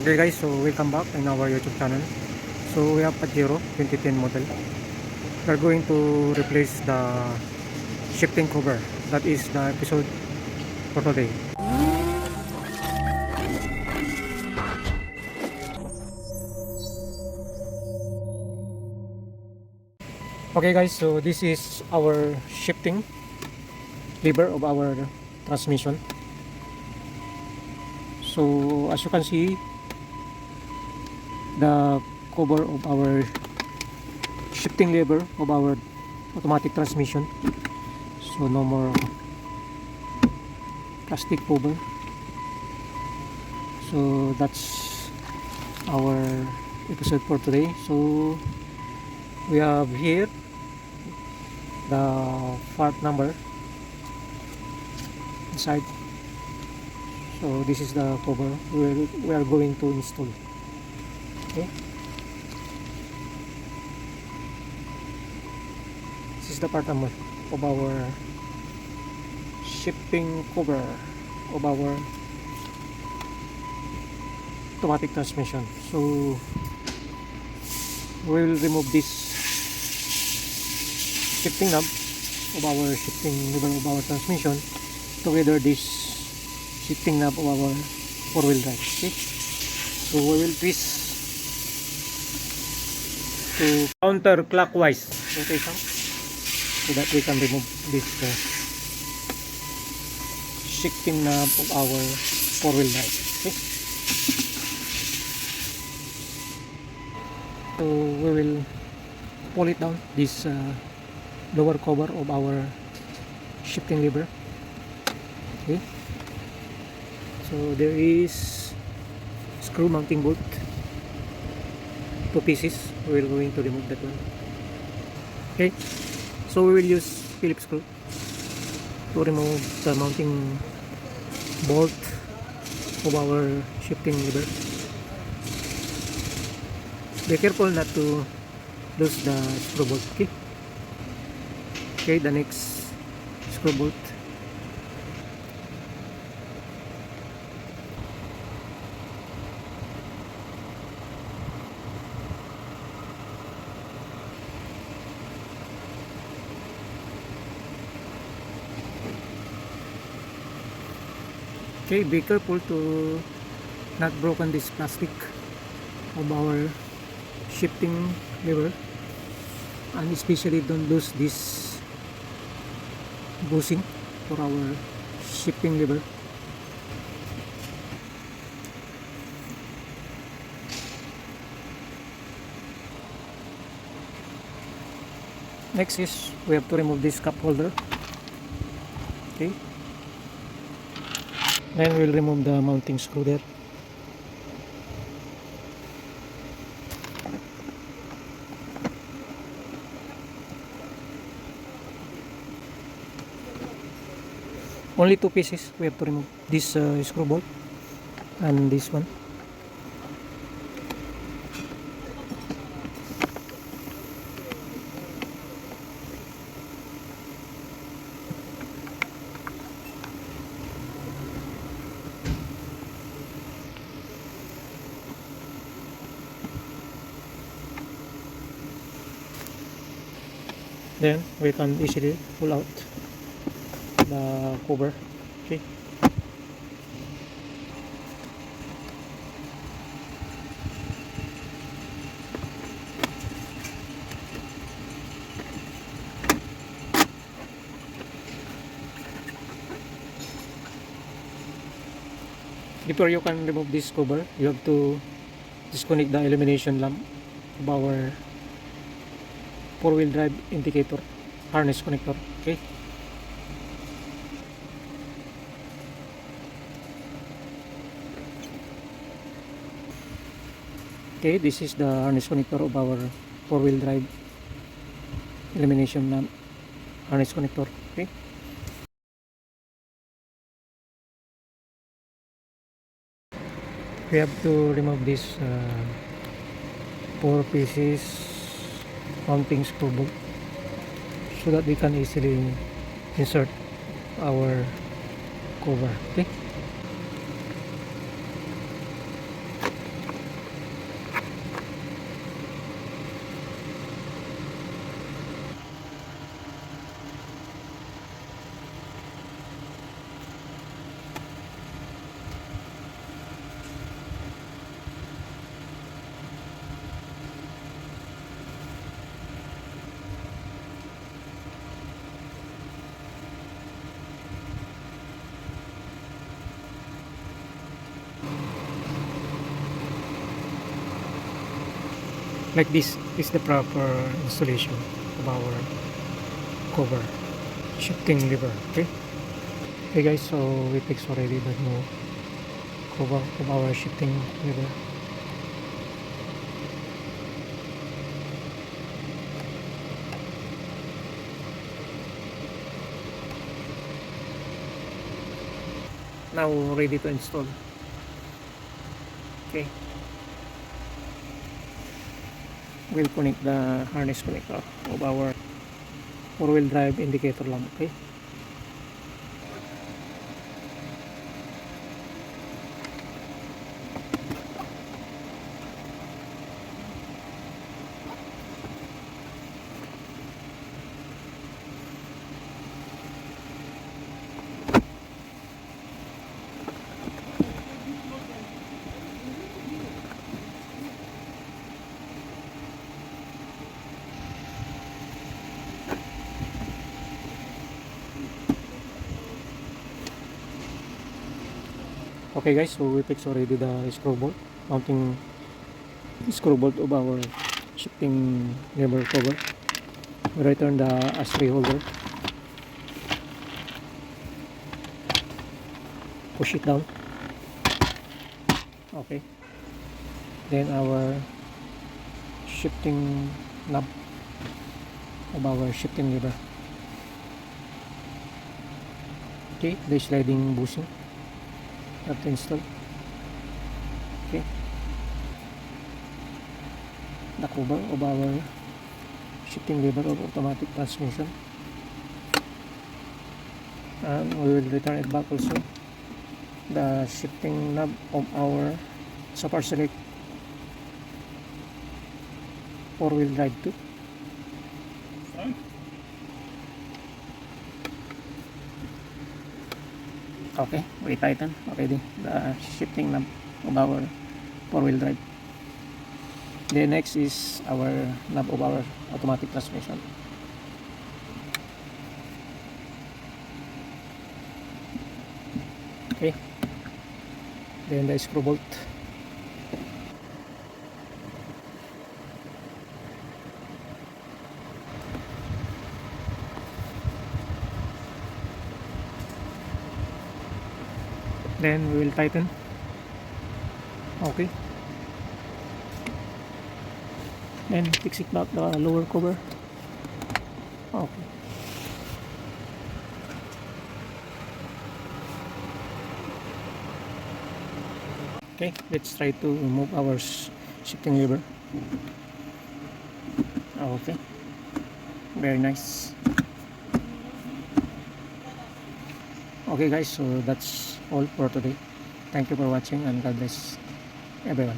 Okay guys, so welcome back in our YouTube channel. So we have Pajero 2010 model. We are going to replace the shifting cover. That is the episode for today. Okay guys, so this is our shifting lever of our transmission. So as you can see, the cover of our shifting lever of our automatic transmission. So no more plastic cover. So that's our episode for today. So we have here the part number inside. So this is the cover we are going to install. Okay, this is the part number of our shifting cover of our automatic transmission. So we will remove this shifting knob of our shifting lever of our transmission together this shifting knob of our four-wheel drive. Okay, so we will twist to counterclockwise rotation so that we can remove this shifting knob of our four-wheel drive. Okay, so we will pull it down, this lower cover of our shifting lever. Okay, so there is screw mounting bolt, 2 pieces. We will going to remove that one. Okay, so we will use Phillips screw to remove the mounting bolt of our shifting lever. Be careful not to lose the screw bolt. Okay, okay, the next screw bolt. Okay, be careful to not broken this plastic of our shifting lever, and especially don't lose this bushing for our shifting lever. Next is we have to remove this cup holder. Okay, then we'll remove the mounting screw there. Only 2 pieces we have to remove, this screw bolt and this one. Then we can easily pull out the cover. Okay, before you can remove this cover, you have to disconnect the illumination lamp of our four-wheel drive indicator harness connector. Okay, okay, this is the harness connector of our four-wheel drive illumination lamp harness connector. Okay, we have to remove this 4 pieces mounting screw bolt so that we can easily insert our cover. Okay, Like this is the proper installation of our cover shifting lever. Okay. Hey guys, so we fixed already the new cover of our shifting lever. Now ready to install. Okay, we'll connect the harness connector of our four-wheel drive indicator lamp. Okay, okay guys, so we fixed already the screw bolt, mounting screw bolt of our shifting lever cover. We return the ashtray holder, push it down. Okay, then our shifting knob of our shifting lever. Okay, the sliding bushing have to install. Okay, the cover of our shifting lever of automatic transmission, and we will return it back also. The shifting knob of our Safari Select four-wheel drive 2. Okay, we tighten already the shifting knob of our four-wheel drive. The next is our knob of our automatic transmission. Okay, then the screw bolt. Then we will tighten. Okay, then fix it back the lower cover. Okay, okay, let's try to remove our shifting lever. Okay, very nice. Okay guys, so that's all for today. Thank you for watching and God bless everyone.